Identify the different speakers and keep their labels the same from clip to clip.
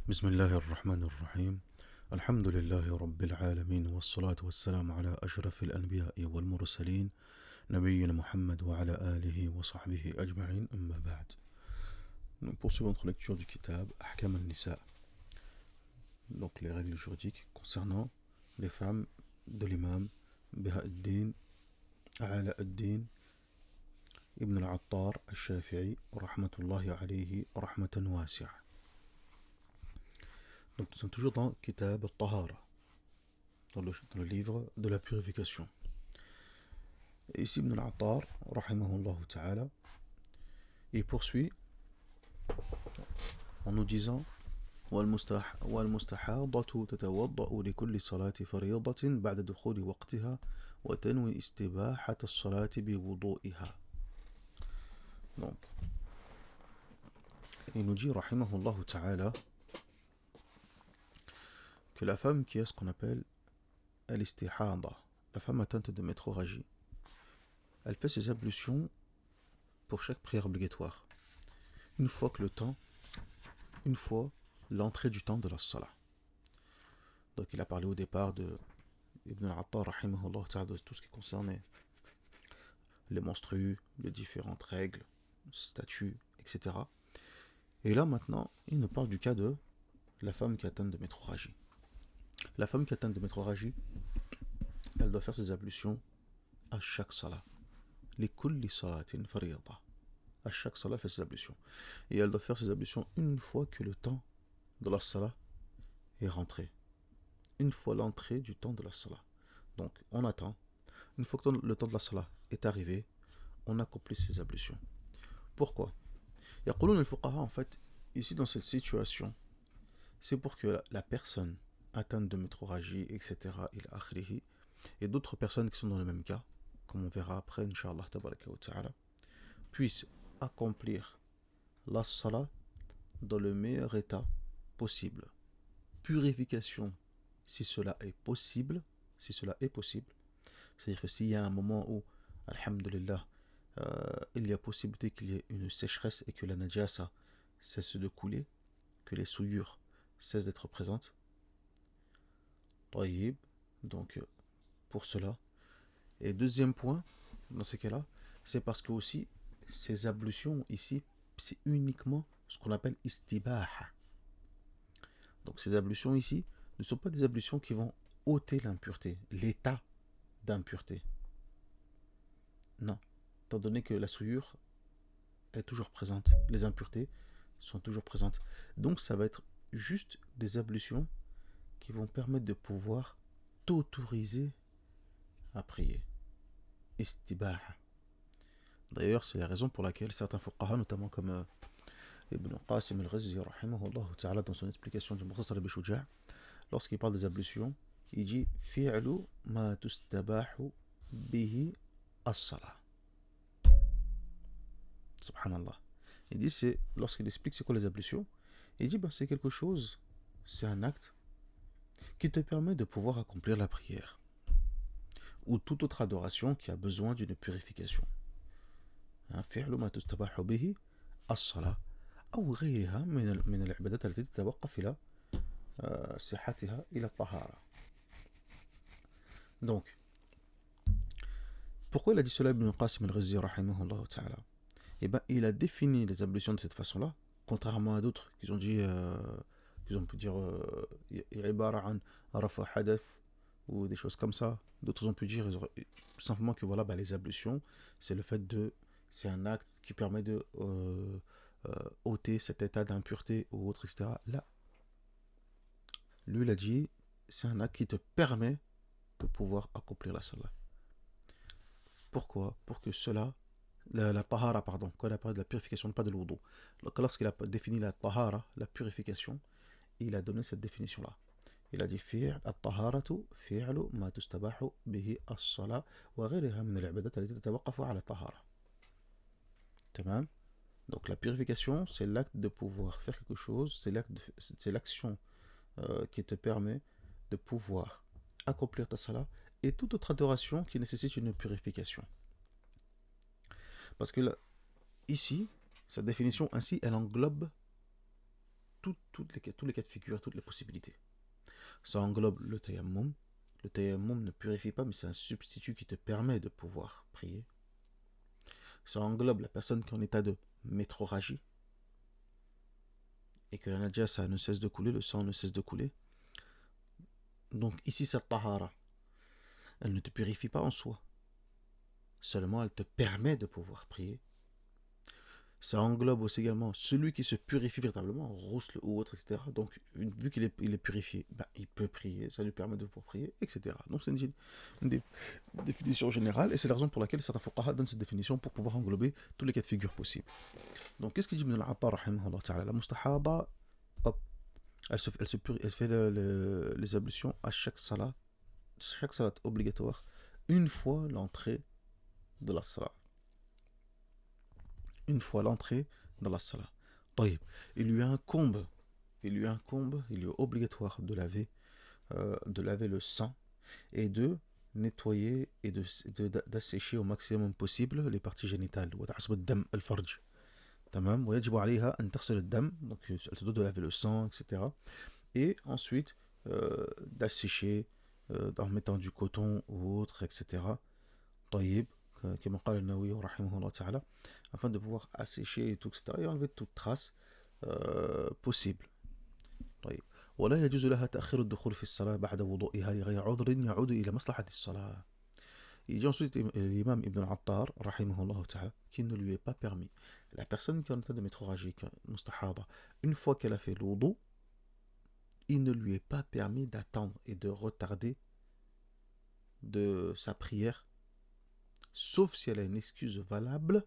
Speaker 1: بسم الله الرحمن الرحيم. الحمد لله رب العالمين والصلاة والسلام على أشرف الأنبياء والمرسلين نبينا محمد وعلى آله وصحبه أجمعين أما بعد. Nous poursuivons notre lecture du kitab Ahkam al-Nisa, donc les règles juridiques concernant les femmes de l'imam Baha'u'ddin Ala ad-Din Ibn al-Attar al-Shafi'i rahmatullahi alayhi rahmatan wasi'a. Donc nous sommes toujours dans Kitab al-Tahara, dans le livre de la purification. Et ici Ibn al-Attar rahimahullah ta'ala, il poursuit en nous disant والمستحاضة تتوضأ لكل صلاة فريضة بعد دخول وقتها وتنوي استباحة الصلاة بوضوئها. Donc, il nous dit rahimahullah ta'ala que la femme qui a ce qu'on appelle al-istihada, la femme atteinte de métrorragie, elle fait ses ablutions pour chaque prière obligatoire. Une fois l'entrée du temps de la salat. Donc il a parlé au départ de Ibn al-Attar rahimahullah ta'ala de tout ce qui concernait les menstrues, les différentes règles, statuts, etc. Et là maintenant, il nous parle du cas de la femme qui est atteinte de métrorragie. La femme qui est atteinte de métrorragie, elle doit faire ses ablutions à chaque salat. Les kulli salatin fariyada. À chaque salat, elle fait ses ablutions. Et elle doit faire ses ablutions une fois que le temps de la salat est rentré. Une fois l'entrée du temps de la salat. Donc, on attend. Une fois que le temps de la salat est arrivé, on accomplit ses ablutions. Pourquoi? Yaqulun al-fuqaha, en fait, ici dans cette situation, c'est pour que la personne atteinte de métrorragie, etc., et d'autres personnes qui sont dans le même cas, comme on verra après, Inch'Allah, tabaraka wa ta'ala, puissent accomplir la salat dans le meilleur état possible. Purification, si cela est possible, c'est-à-dire que s'il y a un moment où, alhamdulillah, il y a possibilité qu'il y ait une sécheresse et que la najasa cesse de couler, que les souillures cessent d'être présentes. Taïb, donc pour cela. Et deuxième point, dans ces cas-là, c'est parce que aussi, ces ablutions ici, c'est uniquement ce qu'on appelle istibaha. Donc ces ablutions ici ne sont pas des ablutions qui vont ôter l'impureté, l'état d'impureté. Non, étant donné que la souillure est toujours présente, les impuretés sont toujours présentes. Donc ça va être juste des ablutions qui vont permettre de pouvoir t'autoriser à prier. Istibaha. D'ailleurs, c'est la raison pour laquelle certains fuqaha, notamment comme Ibn Qasim al-Ghazzi, rahimahullah ta'ala, dans son explication du Mukhtasar al-Bishuja', lorsqu'il parle des ablutions, il dit fi'lu ma tustabahu bihi as-salah. Subhanallah. Il dit, lorsqu'il explique c'est quoi les ablutions, il dit c'est quelque chose, c'est un acte qui te permet de pouvoir accomplir la prière ou toute autre adoration qui a besoin d'une purification. فعل ما تستباح به الصلاة أو غيرها من العبادات التي تتوقف إلى صحتها إلى الطهارة. Donc, pourquoi il a dit cela Ibn Qasim al-Ghazzi rahimahullah ta'ala? Eh bien, il a défini les ablutions de cette façon-là, contrairement à d'autres qui ont dit, qu'ils ont pu dire, ibara an rafa hadath ou des choses comme ça. D'autres ont pu dire tout simplement que voilà, les ablutions, c'est le fait de, c'est un acte qui permet de ôter cet état d'impureté ou autre, etc. Là, lui, il a dit, c'est un acte qui te permet de pouvoir accomplir la salat. Pourquoi? Pour que cela, la tahara, pardon, quand on a parlé de la purification, pas de l'oudou. Lorsqu'il a défini la tahara, la purification, il a donné cette définition-là. Il a dit الطهارة فعل ما تستباح به الصلاة وغيرها من العبادات التي تتوقف على الطهارة. تمام. Donc la purification, c'est l'acte de pouvoir faire quelque chose, c'est l'action qui te permet de pouvoir accomplir ta salat et toute autre adoration qui nécessite une purification. Parce que là, ici, sa définition ainsi, elle englobe tous les cas de figure, toutes les possibilités. Ça englobe le tayammum. Le tayammum ne purifie pas, mais c'est un substitut qui te permet de pouvoir prier. Ça englobe la personne qui est en état de métroragie et que la najasa ne cesse de couler, le sang ne cesse de couler. Donc ici, cette tahara, elle ne te purifie pas en soi. Seulement, elle te permet de pouvoir prier. Ça englobe aussi également celui qui se purifie véritablement, roussle ou autre, etc. Donc, vu qu'il est purifié, il peut prier, ça lui permet de pouvoir prier, etc. Donc, c'est une définition générale, et c'est la raison pour laquelle certains fuqaha donnent cette définition pour pouvoir englober tous les cas de figure possibles. Donc, qu'est-ce qu'il dit Ibn al-Attar, rahimahullah ta'ala? La mustahaba, hop, elle fait les ablutions à chaque salat obligatoire, une fois l'entrée de la salat. Une fois l'entrée dans la salat. طيب, il lui est obligatoire de laver le sang et de nettoyer et d'assécher au maximum possible les parties génitales. وتحسب الدم الفرج. تمام. ويجب عليها أن تغسل الدم. Donc elle se doit de laver le sang, etc. Et ensuite d'assécher en mettant du coton ou autre, etc. طيب. كما قال النووي رحمه الله تعالى, afin de pouvoir assécher et tout, etc. et enlever toute trace possible. طيب. ولا يجوز لها تأخير الدخول في الصلاة بعد وضوئها لغير عذر يعود إلى مصلحة الصلاة. Il dit ensuite l'imam Ibn al-Attar rahimahullah ta'ala qu'il ne lui est pas permis, la personne qui est en état de métroragie, mustahaba, une fois qu'elle a fait l'wudu, il ne lui est pas permis d'attendre et de retarder de sa prière, sauf si elle a une excuse valable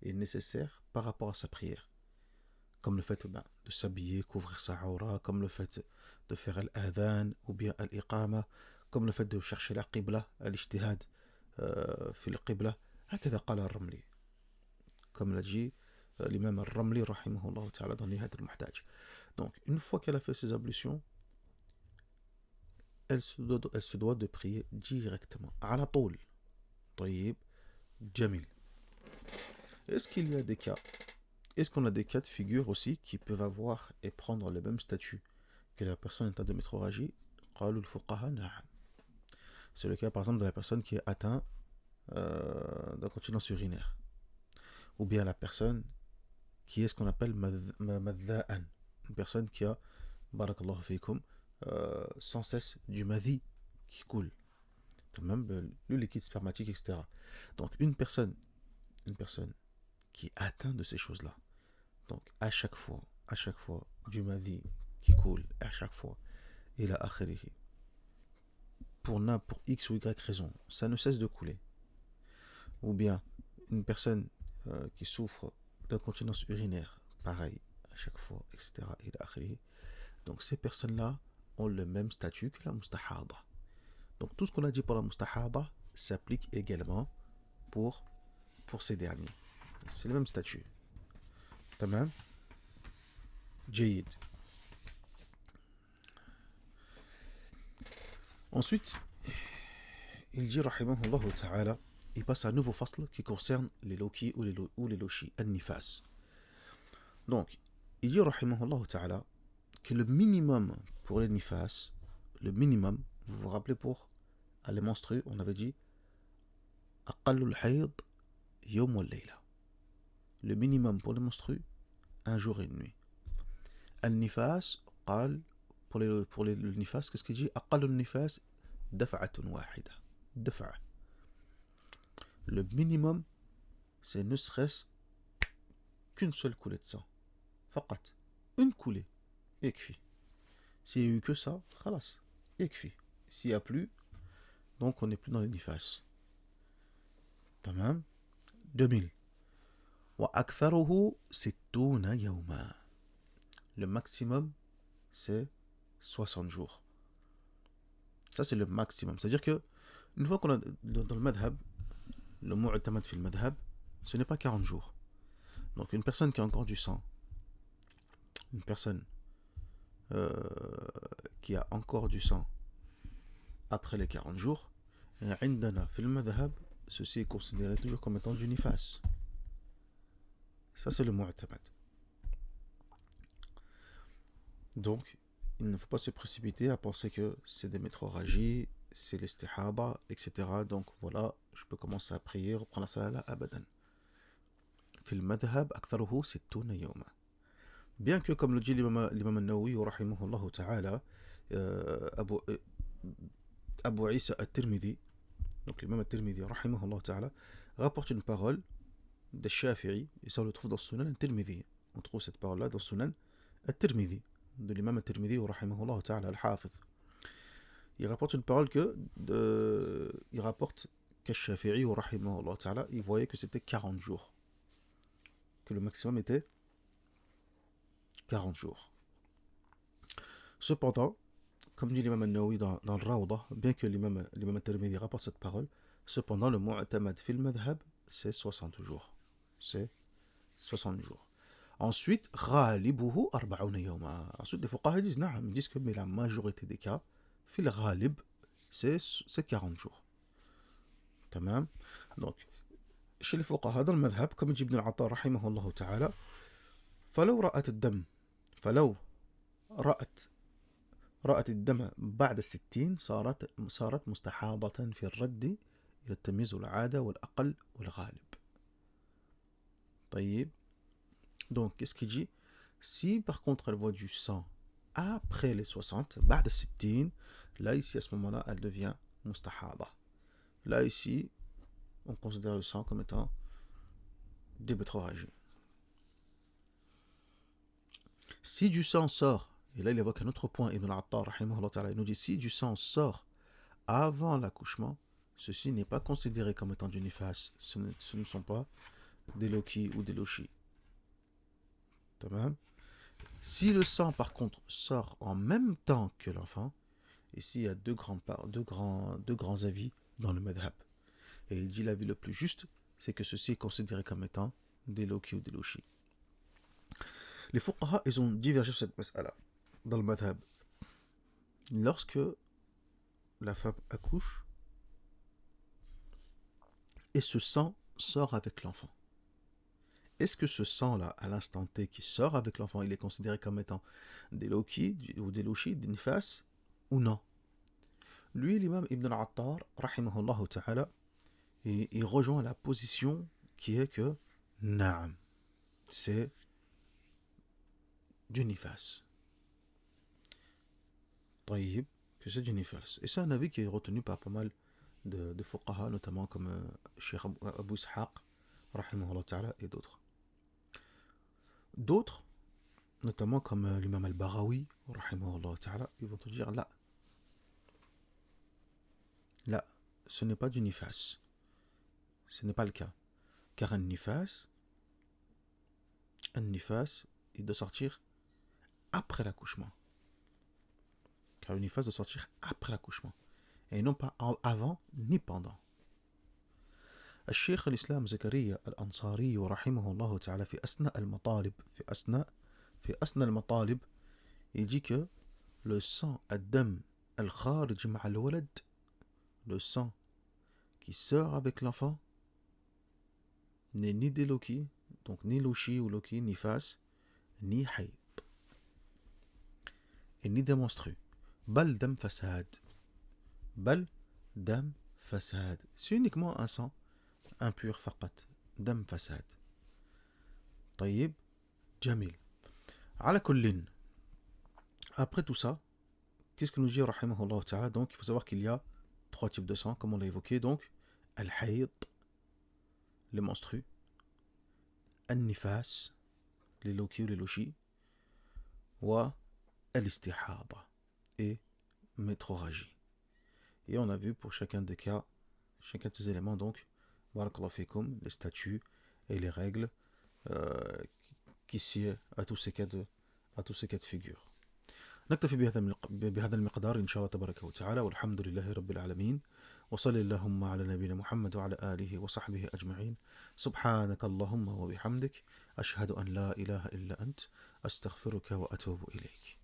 Speaker 1: et nécessaire par rapport à sa prière. Comme le fait de s'habiller, couvrir sa aura, comme le fait de faire al-adhan ou bien al-iqama, comme le fait de chercher la qibla, al-ijtihad fi al-qibla. هكذا قال الرملي. Comme l'a dit l'imam al-Ramli rahimahullah ta'ala dans Nihayat al-Muhtaj. Donc, une fois qu'elle a fait ses ablutions, elle se doit de prier directement. Ala toul. طيب. Jamil. Est-ce qu'il y a des cas? Est-ce qu'on a des cas de figure aussi qui peuvent avoir et prendre le même statut que la personne en état de métroragie? قالوا الفقهاء نعم. C'est le cas par exemple de la personne qui est atteinte d'incontinence urinaire. Ou bien la personne qui est ce qu'on appelle madda'an. Une personne qui a, barakallahu fikum, sans cesse du madhi qui coule. Même le liquide spermatique, etc. Donc une personne qui est atteinte de ces choses-là. Donc à chaque fois, du madhi qui coule, à chaque fois, et la akhirihi. Pour X ou Y raison, ça ne cesse de couler. Ou bien une personne qui souffre d'incontinence urinaire, pareil, à chaque fois, etc. Et la akhirihi. Donc ces personnes-là ont le même statut que la mustahada. Donc tout ce qu'on a dit pour la mustahada s'applique également pour ces derniers. C'est le même statut. Tamam. Jayid. Ensuite, il dit rahimahullah ta'ala, il passe à un nouveau fasl qui concerne les loki ou les loshi, an-nifas. Donc, il dit rahimahullah ta'ala que le minimum pour les nifas, le minimum, vous vous rappelez pour les menstrues, on avait dit aqallul hayd yawm wal layla. Le minimum pour les menstrues, un jour et une nuit. An-nifas, qal, pour les nifas, qu'est-ce qu'il dit? Aqallul nifas daf'atun wahida. Daf'a. Le minimum, c'est ne serait-ce qu'une seule coulée de sang. Faqat. Une coulée. Yakfi. S'il n'y a eu que ça, khalas. Yakfi. S'il n'y a plus, donc on n'est plus dans les nifas. Tamam. 2000. Wa aktharuhu sittuna yawma. Le maximum, c'est 60 jours. Ça, c'est le maximum. C'est-à-dire que, une fois qu'on a dans le madhab, le mu'tamad fil madhab, ce n'est pas 40 jours. Donc, une personne qui a encore du sang, une personne qui a encore du sang après les 40 jours, عندنا في المذهب, ceci est considéré toujours comme étant du nifas. Ça, c'est le mu'tamad. Donc, il ne faut pas se précipiter à penser que c'est des métroragies, c'est l'istihaba, etc. Donc voilà, je peux commencer à prier, reprendre la salat là, abadan. في المذهب أكثره 60 يوما. Bien que, comme le dit l'imam al-Nawawi, rahimahullah ta'ala, Abu Isa al-Tirmidhi, donc l'imam al-Tirmidhi, rahimahullah ta'ala, rapporte une parole de Shafi'i, et ça on le trouve dans Sunan al-Tirmidhi. On trouve cette parole-là dans Sunan al-Tirmidhi, de l'imam al-Tirmidhi, rahimahullah ta'ala, al-Hafiz. Il rapporte une parole il rapporte que Shafi'i, rahimahullah ta'ala, il voyait que c'était 40 jours. Que le maximum était 40 jours. Cependant, comme dit l'imam al-Nawawi dans le Rawdah, bien que l'imam al-Tirmidhi rapporte cette parole, cependant le mu'tamad fil madhab, c'est 60 jours. C'est 60 jours. Ensuite, غالبه 40 يوما. Ensuite, les fuqaha disent que mais la majorité des cas, fil ghalib, c'est 40 jours. Tamam. Donc, chez les fuqaha dans le madhab, comme dit Ibn al-Atta rahimahullah ta'ala, فلو رأت الدم فلو رأت الدم بعد 60 صارت مستحاضة في الرد إلى التمييز والعادة والأقل والغالب. طيب. Donc, qu'est-ce qu'il dit? Si par contre elle voit du sang après les 60, بعد 60, là ici à ce moment-là, elle devient mustahada. Là ici, on considère le sang comme étant des métroragies. Si du sang sort, et là il évoque un autre point, Ibn al-Attar, il nous dit si du sang sort avant l'accouchement, ceci n'est pas considéré comme étant du nifas, ce ne sont pas des loki ou des loshi. Si le sang par contre sort en même temps que l'enfant, ici il y a deux grands avis dans le madhab. Et il dit l'avis le plus juste, c'est que ceci est considéré comme étant des loki ou des loshi. Les fuqaha, ils ont divergé sur cette mas'ala dans le madhab. Lorsque la femme accouche et ce sang sort avec l'enfant, est-ce que ce sang-là, à l'instant T qui sort avec l'enfant, il est considéré comme étant des loki ou des loshi, des nifas, ou non? Lui, l'imam Ibn al-Attar, rahimahullah ta'ala, il rejoint la position qui est que na'am, c'est du nifas. Taïb, que c'est du nifas. Et c'est un avis qui est retenu par pas mal de fuqaha, notamment comme Cheikh Abu Ishaq, rahimahullah ta'ala, et d'autres. D'autres, notamment comme l'imam al-Barawi, rahimahullah ta'ala, ils vont te dire là, ce n'est pas du nifas. Ce n'est pas le cas. Car un nifas, il doit sortir après l'accouchement. Car un nifas doit sortir après l'accouchement. Et non pas avant ni pendant. الشيخ الإسلام زكريا الأنصاري رحمه الله تعالى في أثناء المطالب في أثناء المطالب il dit que le sang الدم الخارج مع الولد, le sang qui sort avec l'enfant n'est ni des loki, donc ni loshi ou loki, ni fas, ni hayd, et ni des menstrues. Bal dam fasad. Bal dam fasad. C'est uniquement un sang impur faqat. Dam fasad. Taïb, jamil. Ala kullin. Après tout ça, qu'est-ce que nous dit rahimahullah ta'ala? Donc il faut savoir qu'il y a 3 types de sang, comme on l'a évoqué. Donc, al-hayd, les menstrues, al-nifas, les loki ou les loshi, wa al-istihada, et métroragie. Et on a vu pour chacun des cas, chacun de ces éléments, donc, barakallahu fikum, les statuts et les règles qui s'y à tous ces cas de figure. نكتفي بهذا المقدار إن شاء الله تبارك وتعالى والحمد لله رب العالمين وصل اللهم على نبينا محمد وعلى آله وصحبه أجمعين سبحانك اللهم وبحمدك أشهد أن لا إله إلا أنت أستغفرك وأتوب إليك